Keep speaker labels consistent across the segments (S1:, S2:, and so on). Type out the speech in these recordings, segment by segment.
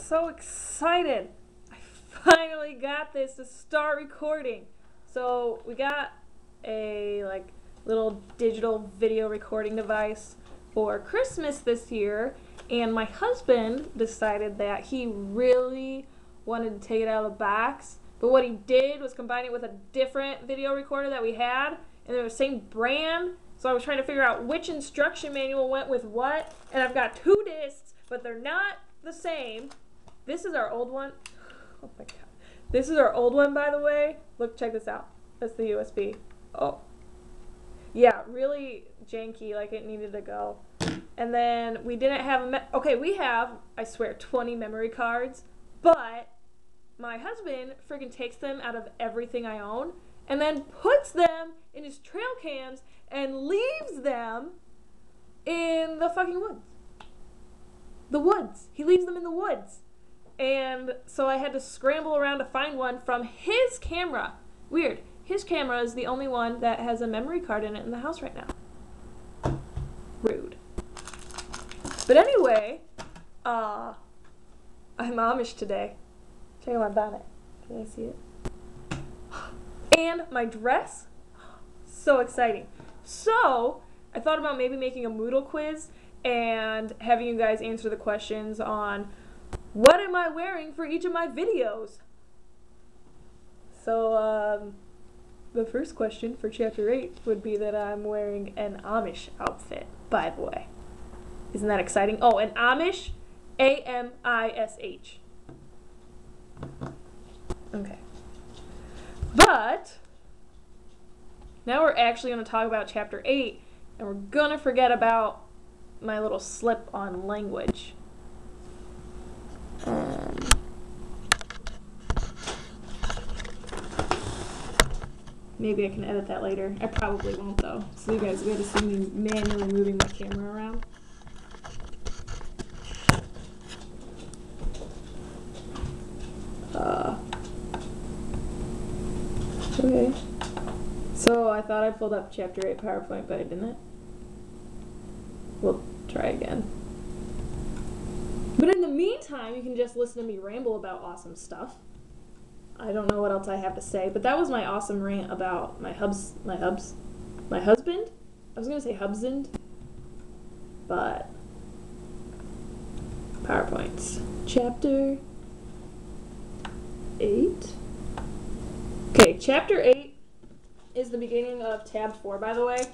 S1: so excited. I finally got this to start recording. So we got a little digital video recording device for Christmas this year, and my husband decided that he really wanted to take it out of the box, but what he did was combine it with a different video recorder that we had, and they're the same brand. So I was trying to figure out which instruction manual went with what, and I've got two discs, but they're not the same. This is our old one. Oh my god. This is our old one, by the way. Look, check this out. That's the USB. Oh. Yeah, really janky, like it needed to go. And then we didn't have okay, we have, I swear, 20 memory cards, but my husband freaking takes them out of everything I own and then puts them in his trail cams and leaves them in the fucking woods. The woods. He leaves them in the woods. And so I had to scramble around to find one from his camera. Weird. His camera is the only one that has a memory card in it in the house right now. Rude. But anyway, I'm Amish today. Check out my bonnet. Can I see it? And my dress. So exciting. So I thought about maybe making a Moodle quiz and having you guys answer the questions on what am I wearing for each of my videos. So the first question for chapter 8 would be that I'm wearing an Amish outfit, by the way. Isn't that exciting? Oh, an Amish, A-M-I-S-H. Okay. But now we're actually going to talk about chapter 8, and we're going to forget about my little slip on language. Maybe I can edit that later. I probably won't, though. So you guys get to see me manually moving my camera around. Okay. So I thought I pulled up chapter 8 PowerPoint, but I didn't. We'll try again. But in the meantime, you can just listen to me ramble about awesome stuff. I don't know what else I have to say, but that was my awesome rant about my husband? I was going to say hubsand, but PowerPoints. Chapter 8. Okay, chapter 8 is the beginning of tab 4, by the way.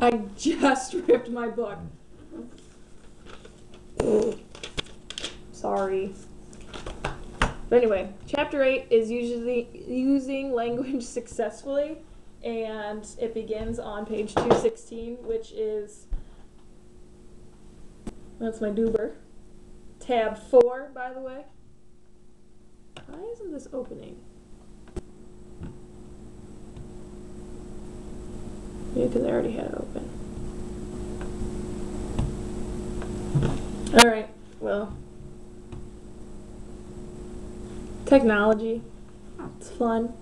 S1: I just ripped my book. Sorry. But anyway, chapter 8 is usually using language successfully, and it begins on page 216, which is, that's my doober. Tab 4, by the way. Why isn't this opening? Maybe because I already had it open. Alright, well. Technology. It's fun.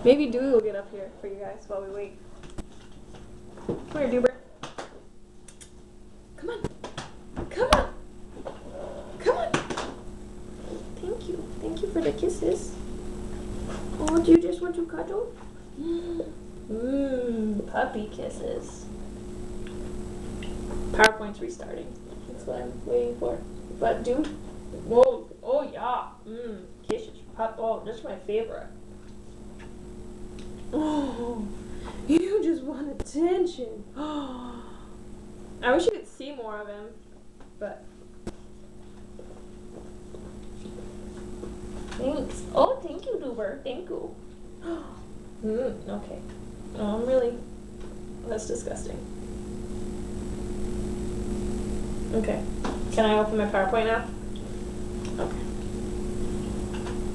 S1: Maybe Dewey will get up here for you guys while we wait. Come here, Doober. Come on. Come on. Come on. Thank you. Thank you for the kisses. Oh, do you just want to cuddle? Puppy kisses. PowerPoint's restarting. That's what I'm waiting for. But dude, whoa, oh yeah, kisses. Oh, that's my favorite. Oh, you just want attention. Oh, I wish you could see more of him, but thanks. Oh, thank you, Doober. Thank you. Okay. Oh, that's disgusting. Okay. Can I open my PowerPoint now? Okay.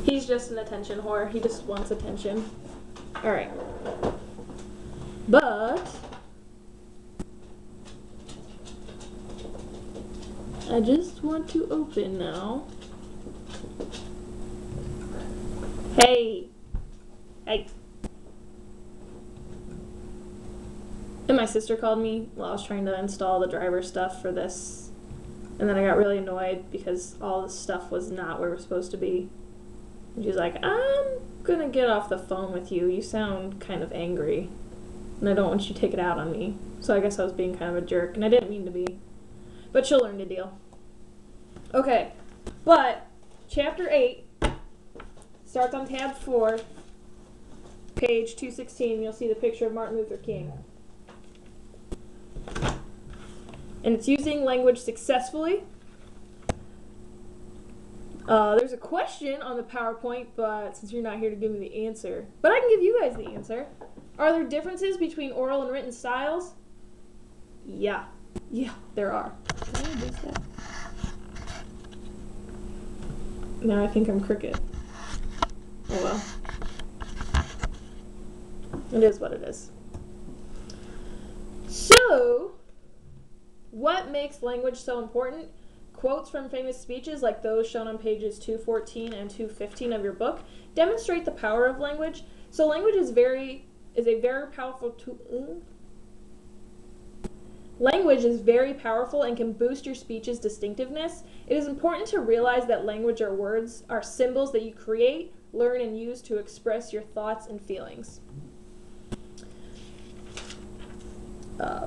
S1: He's just an attention whore. He just wants attention. Alright. But I just want to open now. Hey! Hey! And my sister called me while I was trying to install the driver stuff for this And then I got really annoyed because all the stuff was not where we're supposed to be. And she's like, I'm gonna get off the phone with you. You sound kind of angry. And I don't want you to take it out on me. So I guess I was being kind of a jerk, and I didn't mean to be. But she'll learn to deal. Okay, but Chapter 8 starts on tab 4, page 216. You'll see the picture of Martin Luther King. And it's using language successfully. There's a question on the PowerPoint, but since you're not here to give me the answer, but I can give you guys the answer. Are there differences between oral and written styles? Yeah, there are. Did I lose that? Now I think I'm crooked. Oh well. It is what it is. So, what makes language so important? Quotes from famous speeches like those shown on pages 214 and 215 of your book demonstrate the power of language. So language is a very powerful tool. Language is very powerful and can boost your speech's distinctiveness. It is important to realize that language or words are symbols that you create, learn, and use to express your thoughts and feelings.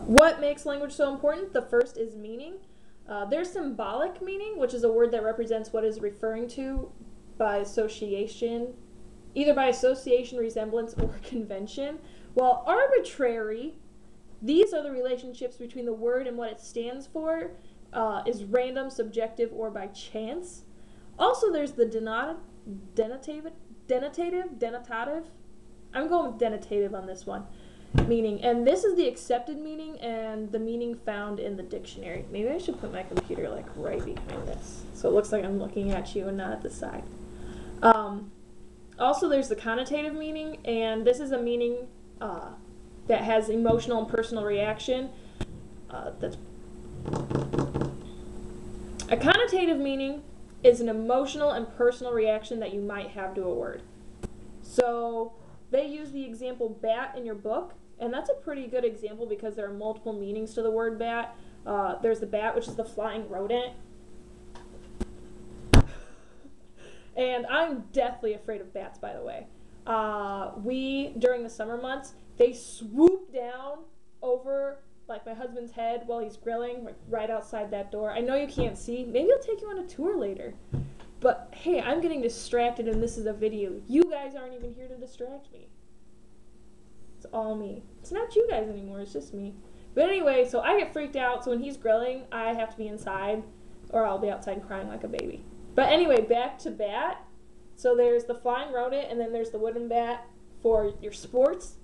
S1: What makes language so important? The first is meaning. There's symbolic meaning, which is a word that represents what is referring to by association, either by association, resemblance, or convention. While arbitrary, these are the relationships between the word and what it stands for, is random, subjective, or by chance. Also, there's the denotative. I'm going with denotative on this one. Meaning, and this is the accepted meaning and the meaning found in the dictionary. Maybe I should put my computer like right behind this, so it looks like I'm looking at you and not at the side. Also, there's the connotative meaning, and this is a meaning that has emotional and personal reaction. A connotative meaning is an emotional and personal reaction that you might have to a word. So they use the example bat in your book, and that's a pretty good example because there are multiple meanings to the word bat. There's the bat, which is the flying rodent. And I'm deathly afraid of bats, by the way. During the summer months, they swoop down over like my husband's head while he's grilling, like right outside that door. I know you can't see. Maybe I'll take you on a tour later. But hey, I'm getting distracted and this is a video. You guys aren't even here to distract me. It's all me. It's not you guys anymore, it's just me. But anyway, so I get freaked out, so when he's grilling, I have to be inside, or I'll be outside crying like a baby. But anyway, back to bat. So there's the flying rodent, and then there's the wooden bat for your sports.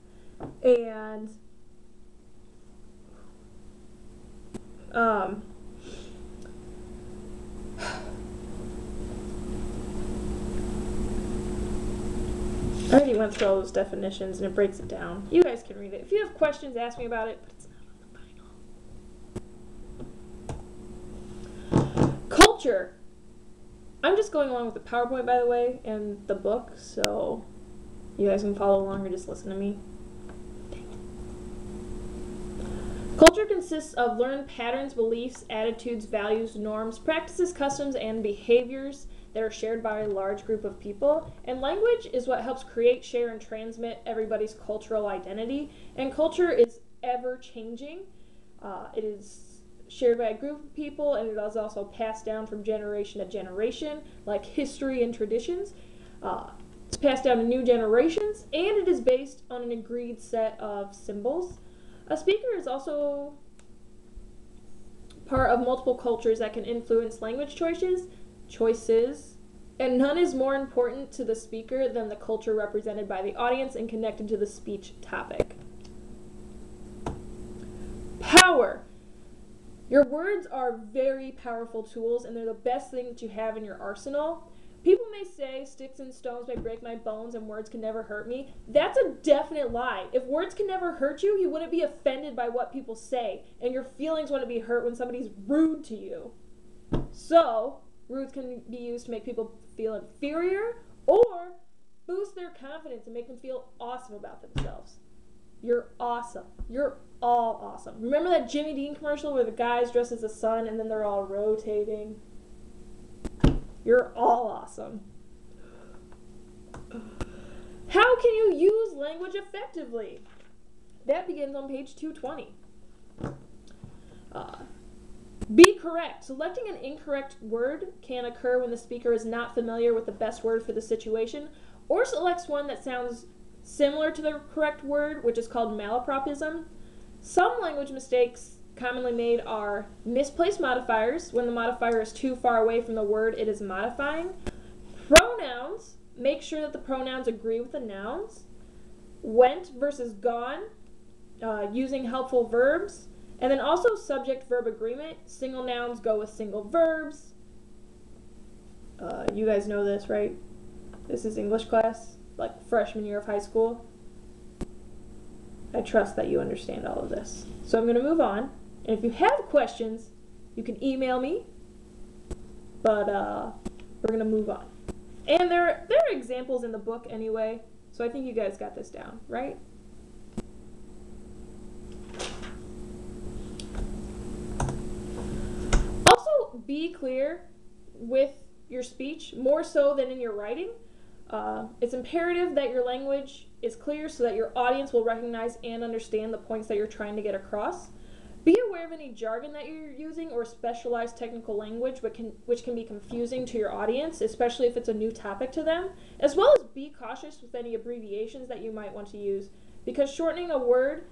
S1: And I already went through all those definitions and it breaks it down. You guys can read it. If you have questions, ask me about it, but it's not on the final. Culture. I'm just going along with the PowerPoint, by the way, and the book, so you guys can follow along or just listen to me. Culture consists of learned patterns, beliefs, attitudes, values, norms, practices, customs, and behaviors that are shared by a large group of people. And language is what helps create, share, and transmit everybody's cultural identity. And culture is ever-changing. It is shared by a group of people, and it is also passed down from generation to generation, like history and traditions. It's passed down to new generations, and it is based on an agreed set of symbols. A speaker is also part of multiple cultures that can influence language choices, and none is more important to the speaker than the culture represented by the audience and connected to the speech topic. Power. Your words are very powerful tools, and they're the best thing that you have in your arsenal. People may say sticks and stones may break my bones and words can never hurt me. That's a definite lie. If words can never hurt you, you wouldn't be offended by what people say, and your feelings wouldn't be hurt when somebody's rude to you. So, words can be used to make people feel inferior or boost their confidence and make them feel awesome about themselves. You're awesome. You're all awesome. Remember that Jimmy Dean commercial where the guy's dressed as the sun and then they're all rotating? You're all awesome. How can you use language effectively? That begins on page 220. Be correct. Selecting an incorrect word can occur when the speaker is not familiar with the best word for the situation, or selects one that sounds similar to the correct word, which is called malapropism. Some language mistakes commonly made are misplaced modifiers. When the modifier is too far away from the word it is modifying. Pronouns. Make sure that the pronouns agree with the nouns. Went versus gone. Using helpful verbs. And then also subject-verb agreement. Single nouns go with single verbs. You guys know this, right? This is English class, like freshman year of high school. I trust that you understand all of this. So I'm going to move on. And if you have questions, you can email me. But we're going to move on. And there are examples in the book anyway, so I think you guys got this down, right? Also, be clear with your speech, more so than in your writing. It's imperative that your language is clear so that your audience will recognize and understand the points that you're trying to get across. Be aware of any jargon that you're using or specialized technical language which can be confusing to your audience, especially if it's a new topic to them, as well as be cautious with any abbreviations that you might want to use, because shortening a word,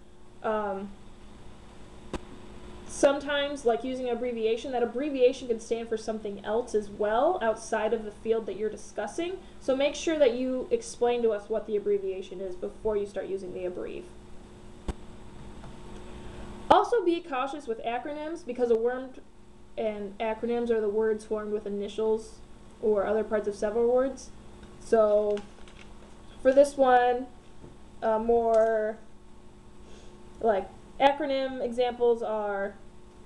S1: sometimes, like using an abbreviation, that abbreviation can stand for something else as well outside of the field that you're discussing, so make sure that you explain to us what the abbreviation is before you start using the abbrev. Also be cautious with acronyms, because a word and acronyms are the words formed with initials or other parts of several words. So for this one, more like acronym examples are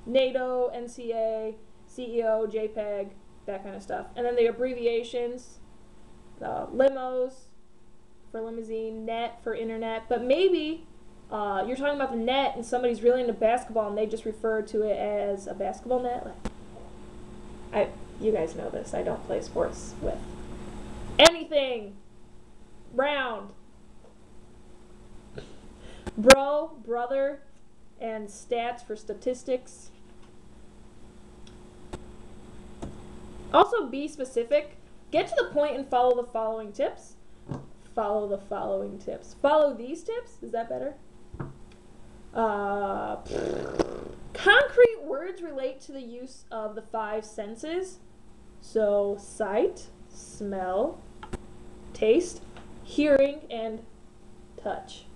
S1: NATO, NCA, CEO, JPEG, that kind of stuff. And then the abbreviations, limos for limousine, net for internet, but maybe you're talking about the net and somebody's really into basketball and they just refer to it as a basketball net. You guys know this. I don't play sports with anything round. Bro, brother, and stats for statistics. Also be specific. Get to the point and follow the following tips. Follow the following tips. Follow these tips. Is that better? Concrete words relate to the use of the 5 senses. So sight, smell, taste, hearing, and touch.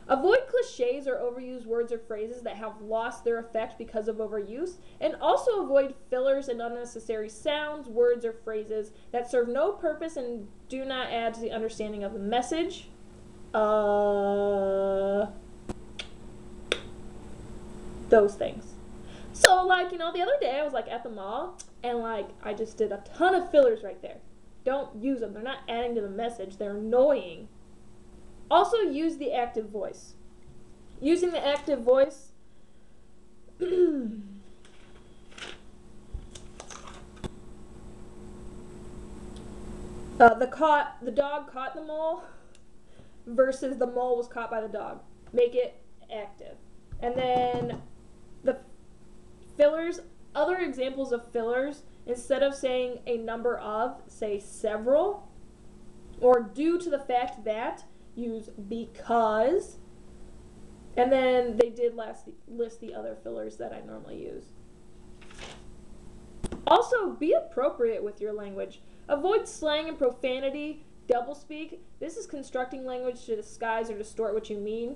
S1: Avoid cliches or overused words or phrases that have lost their effect because of overuse, and also avoid fillers and unnecessary sounds, words, or phrases that serve no purpose and do not add to the understanding of the message. Those things. So, like, the other day I was, at the mall, and, I just did a ton of fillers right there. Don't use them. They're not adding to the message. They're annoying. Also, use the active voice. Using the active voice, the dog caught the mole versus the mole was caught by the dog. Make it active. And then the fillers, other examples of fillers, instead of saying a number of, say several, or due to the fact that, use because. And then they did list the other fillers that I normally use. Also, be appropriate with your language. Avoid slang and profanity, doublespeak. This is constructing language to disguise or distort what you mean.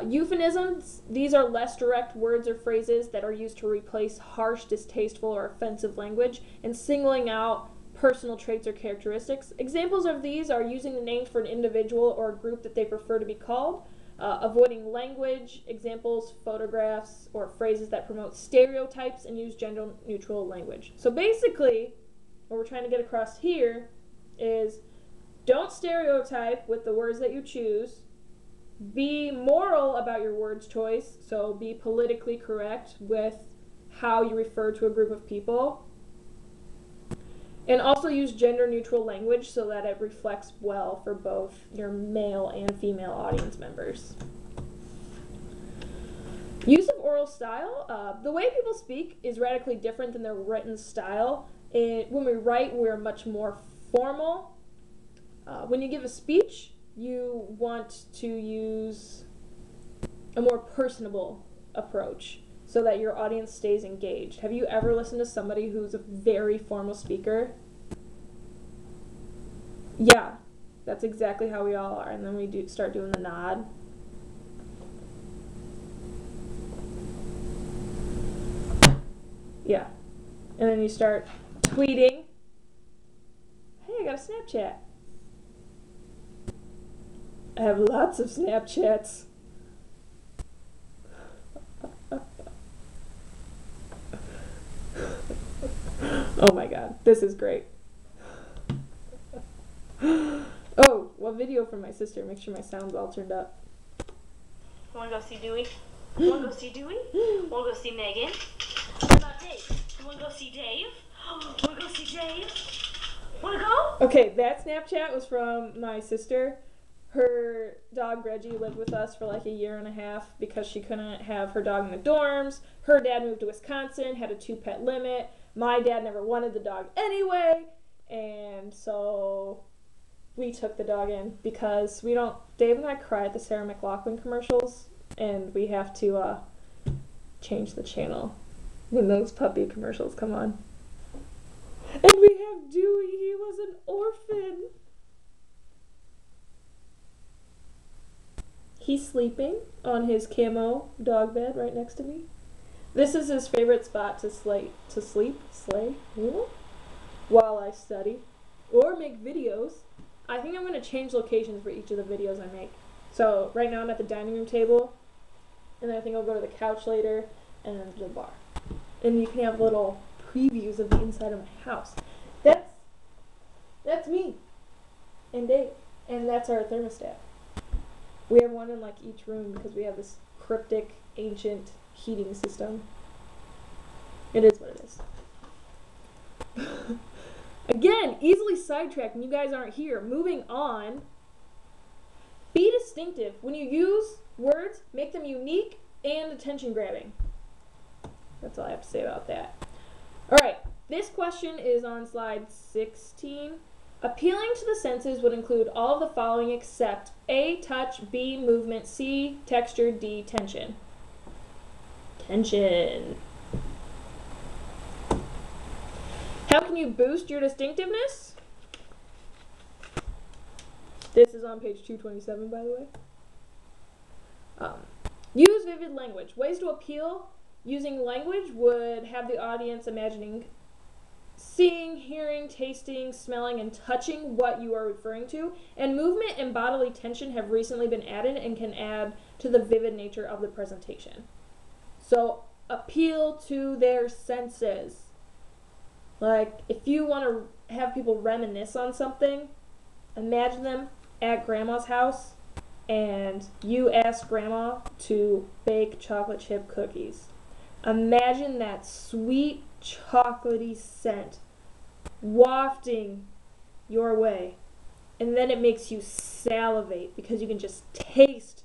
S1: Euphemisms, these are less direct words or phrases that are used to replace harsh, distasteful, or offensive language, and singling out personal traits or characteristics. Examples of these are using the names for an individual or a group that they prefer to be called, avoiding language, examples, photographs, or phrases that promote stereotypes and use gender-neutral language. So basically, what we're trying to get across here is don't stereotype with the words that you choose. Be moral about your words choice, so be politically correct with how you refer to a group of people. And also use gender neutral language so that it reflects well for both your male and female audience members. Use of oral style. The way people speak is radically different than their written style. When we write, we're much more formal. When you give a speech, you want to use a more personable approach so that your audience stays engaged. Have you ever listened to somebody who's a very formal speaker? Yeah, that's exactly how we all are. And then we start doing the nod. Yeah. And then you start tweeting. Hey, I got a Snapchat. I have lots of Snapchats. Oh my god, this is great. Oh, what video from my sister? Make sure my sound's all turned up.
S2: Wanna go see Dewey? Wanna go see Dewey? Wanna go see Megan? What about Dave? You wanna go see Dave? Wanna go see Dave? Wanna go?
S1: Okay, that Snapchat was from my sister. Her dog Reggie lived with us for like a year and a half because she couldn't have her dog in the dorms. Her dad moved to Wisconsin, had a 2-pet limit. My dad never wanted the dog anyway, and so we took the dog in because Dave and I cry at the Sarah McLachlan commercials, and we have to change the channel when those puppy commercials come on. And we have Dewey, he was an orphan. He's sleeping on his camo dog bed right next to me. This is his favorite spot to sleep, while I study or make videos. I think I'm going to change locations for each of the videos I make. So right now I'm at the dining room table, and then I think I'll go to the couch later, and then to the bar. And you can have little previews of the inside of my house. That's me and Dave, and that's our thermostat. We have one in like each room because we have this cryptic, ancient heating system. It is what it is. Again, easily sidetracked when you guys aren't here. Moving on. Be distinctive. When you use words, make them unique and attention grabbing. That's all I have to say about that. Alright, this question is on slide 16. Appealing to the senses would include all of the following except A, touch, B, movement, C, texture, D, tension. Tension. How can you boost your distinctiveness? This is on page 227, by the way. Use vivid language. Ways to appeal using language would have the audience imagining seeing, hearing, tasting, smelling, and touching what you are referring to. And movement and bodily tension have recently been added and can add to the vivid nature of the presentation. So appeal to their senses. Like, if you want to have people reminisce on something, imagine them at grandma's house and you ask grandma to bake chocolate chip cookies. Imagine that sweet chocolatey scent wafting your way, and then it makes you salivate because you can just taste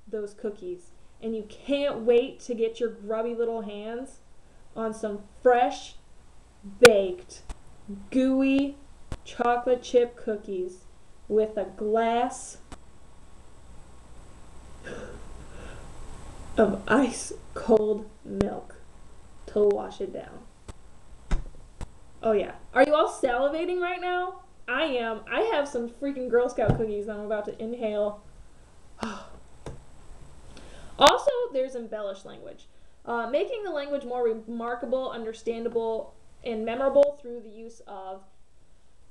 S1: those cookies, and you can't wait to get your grubby little hands on some fresh baked gooey chocolate chip cookies with a glass of ice cold milk to wash it down. Oh yeah. Are you all salivating right now? I am. I have some freaking Girl Scout cookies I'm about to inhale. Also, there's embellished language. Making the language more remarkable, understandable, and memorable through the use of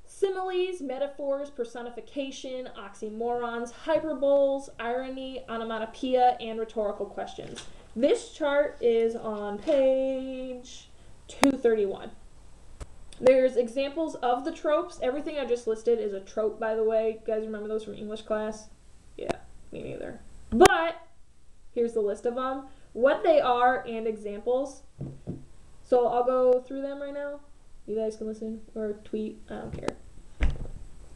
S1: similes, metaphors, personification, oxymorons, hyperboles, irony, onomatopoeia, and rhetorical questions. This chart is on page 231. There's examples of the tropes. Everything I just listed is a trope, by the way. You guys remember those from English class? Yeah, me neither. But here's the list of them, what they are, and examples. So I'll go through them right now. You guys can listen or tweet. I don't care.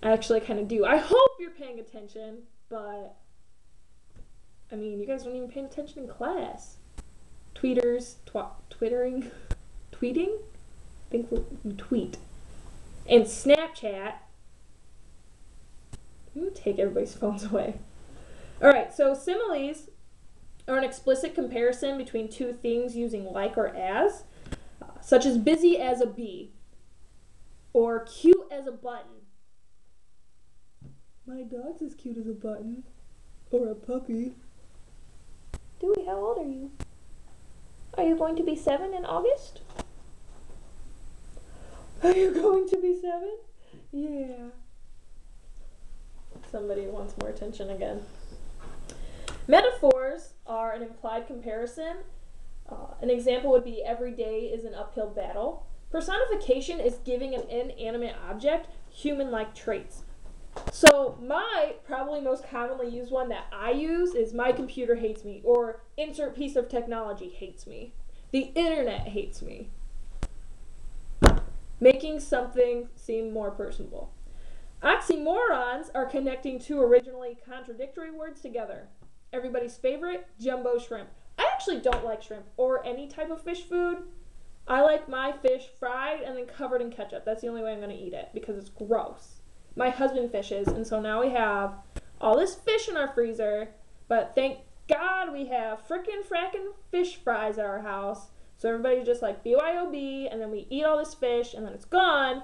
S1: I actually kind of do. I hope you're paying attention, but I mean, you guys don't even pay attention in class. Tweeters, twittering, tweeting? I think we tweet. And Snapchat. I'm gonna take everybody's phones away. Alright, so similes are an explicit comparison between two things using like or as, such as busy as a bee, or cute as a button. My dog's as cute as a button, or a puppy. Dewey, how old are you? Are you going to be 7 in August? Are you going to be 7? Yeah. Somebody wants more attention again. Metaphors are an implied comparison. An example would be every day is an uphill battle. Personification is giving an inanimate object human-like traits. So my probably most commonly used one that I use is my computer hates me, or insert piece of technology hates me. The internet hates me. Making something seem more personable. Oxymorons are connecting two originally contradictory words together. Everybody's favorite, jumbo shrimp. I actually don't like shrimp or any type of fish food. I like my fish fried and then covered in ketchup. That's the only way I'm going to eat it because it's gross. My husband fishes, and so now we have all this fish in our freezer, but thank God we have frackin' fish fries at our house. So everybody's just like BYOB, and then we eat all this fish, and then it's gone.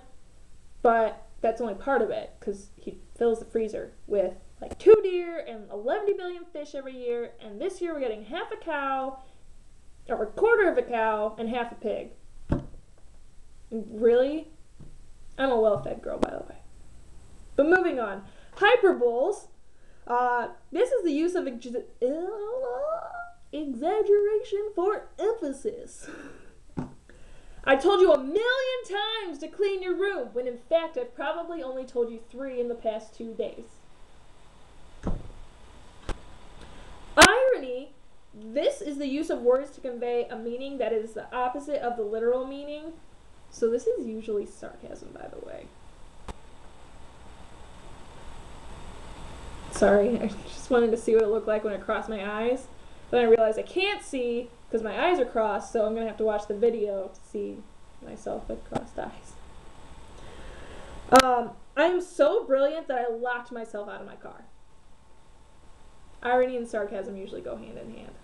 S1: But that's only part of it, because he fills the freezer with like 2 deer and 11 billion fish every year, and this year we're getting half a cow, or a quarter of a cow, and half a pig. Really? I'm a well-fed girl, by the way. But moving on. Hyperboles. This is the use of exaggeration for emphasis. I told you 1,000,000 times to clean your room, when in fact I've probably only told you 3 in the past 2 days. Irony. This is the use of words to convey a meaning that is the opposite of the literal meaning. So this is usually sarcasm, by the way. Sorry, I just wanted to see what it looked like when it crossed my eyes. Then I realized I can't see because my eyes are crossed, so I'm going to have to watch the video to see myself with crossed eyes. I am so brilliant that I locked myself out of my car. Irony and sarcasm usually go hand in hand.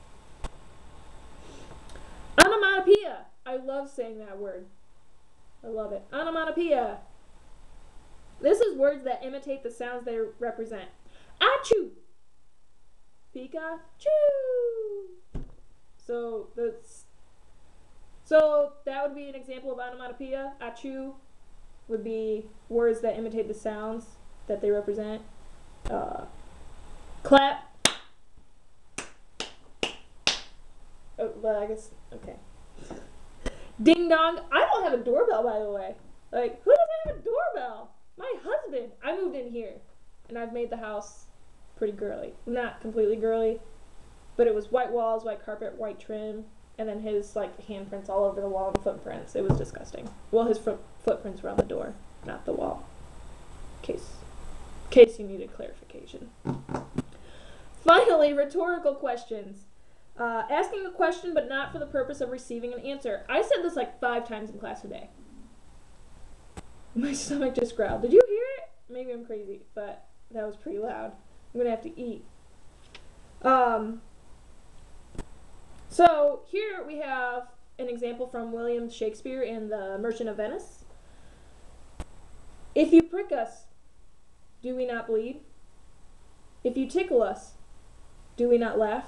S1: Onomatopoeia. I love saying that word. I love it. Onomatopoeia. This is words that imitate the sounds they represent. Achoo! Pikachu! So that would be an example of onomatopoeia. Achoo would be words that imitate the sounds that they represent. Clap. Oh, well, I guess, okay. Ding dong. I don't have a doorbell, by the way. Like, who doesn't have a doorbell? My husband. I moved in here, and I've made the house pretty girly. Not completely girly, but it was white walls, white carpet, white trim, and then his like handprints all over the wall and footprints. It was disgusting. Well, his footprints were on the door, not the wall. In case you needed clarification. Finally, rhetorical questions. Asking a question but not for the purpose of receiving an answer. I said this like 5 times in class today. My stomach just growled. Did you hear it? Maybe I'm crazy, but that was pretty loud. I'm going to have to eat. So here we have an example from William Shakespeare in The Merchant of Venice. If you prick us, do we not bleed? If you tickle us, do we not laugh?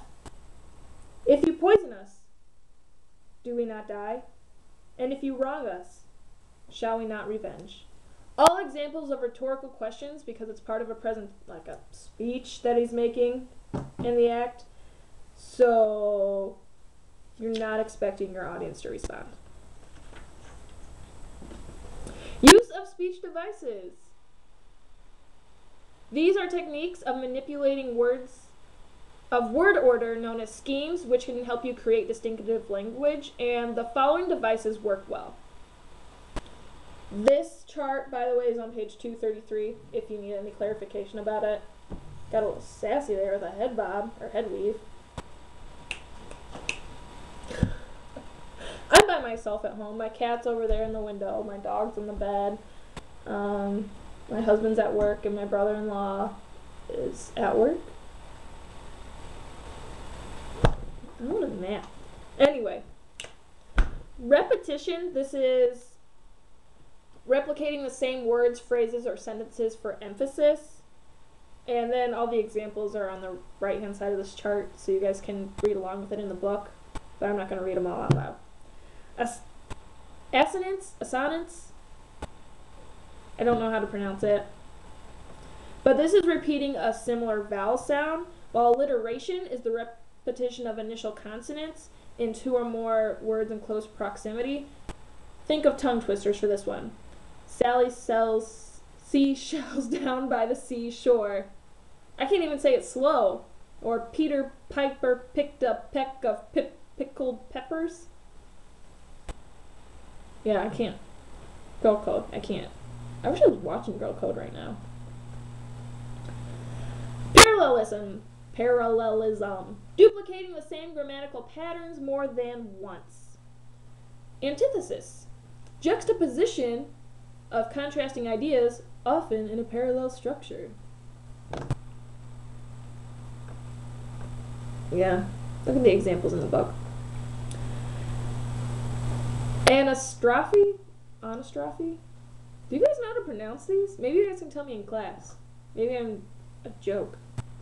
S1: If you poison us, do we not die? And if you wrong us, shall we not revenge? All examples of rhetorical questions because it's part of a present, like a speech that he's making in the act. So you're not expecting your audience to respond. Use of speech devices. These are techniques of manipulating words of word order known as schemes, which can help you create distinctive language, and the following devices work well. This chart, by the way, is on page 233 if you need any clarification about it. Got a little sassy there with a head bob, or head weave. I'm by myself at home. My cat's over there in the window, my dog's in the bed, my husband's at work, and my brother-in-law is at work. I want a nap. Anyway, repetition, this is replicating the same words, phrases, or sentences for emphasis. And then all the examples are on the right-hand side of this chart, so you guys can read along with it in the book, but I'm not going to read them all out loud. Assonance, I don't know how to pronounce it. But this is repeating a similar vowel sound, while alliteration is the repetition of initial consonants in two or more words in close proximity. Think of tongue twisters for this one. Sally sells seashells down by the seashore. I can't even say it slow. Or Peter Piper picked a peck of pickled peppers. Yeah, I can't. Girl Code, I can't. I wish I was watching Girl Code right now. Parallelism. Duplicating the same grammatical patterns more than once. Antithesis. Juxtaposition of contrasting ideas, often in a parallel structure. Yeah, look at the examples in the book. Anastrophe? Do you guys know how to pronounce these? Maybe you guys can tell me in class. Maybe I'm a joke.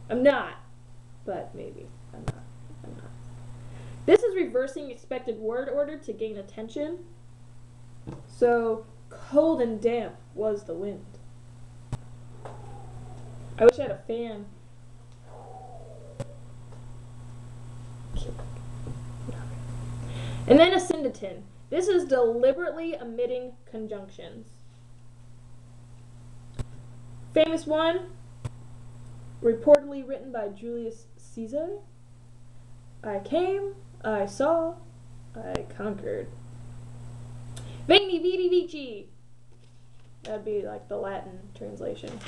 S1: I'm not, but maybe. I'm not. This is reversing expected word order to gain attention. So, cold and damp was the wind. I wish I had a fan. And then a syndeton. This is deliberately omitting conjunctions. Famous one, reportedly written by Julius Caesar. I came, I saw, I conquered. Veni vidi vici. That'd be like the Latin translation.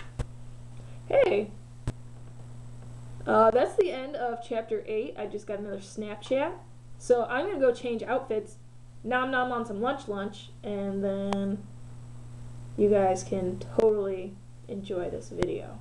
S1: Hey, that's the end of chapter 8. I just got another Snapchat. So I'm going to go change outfits, nom on some lunch, and then you guys can totally enjoy this video.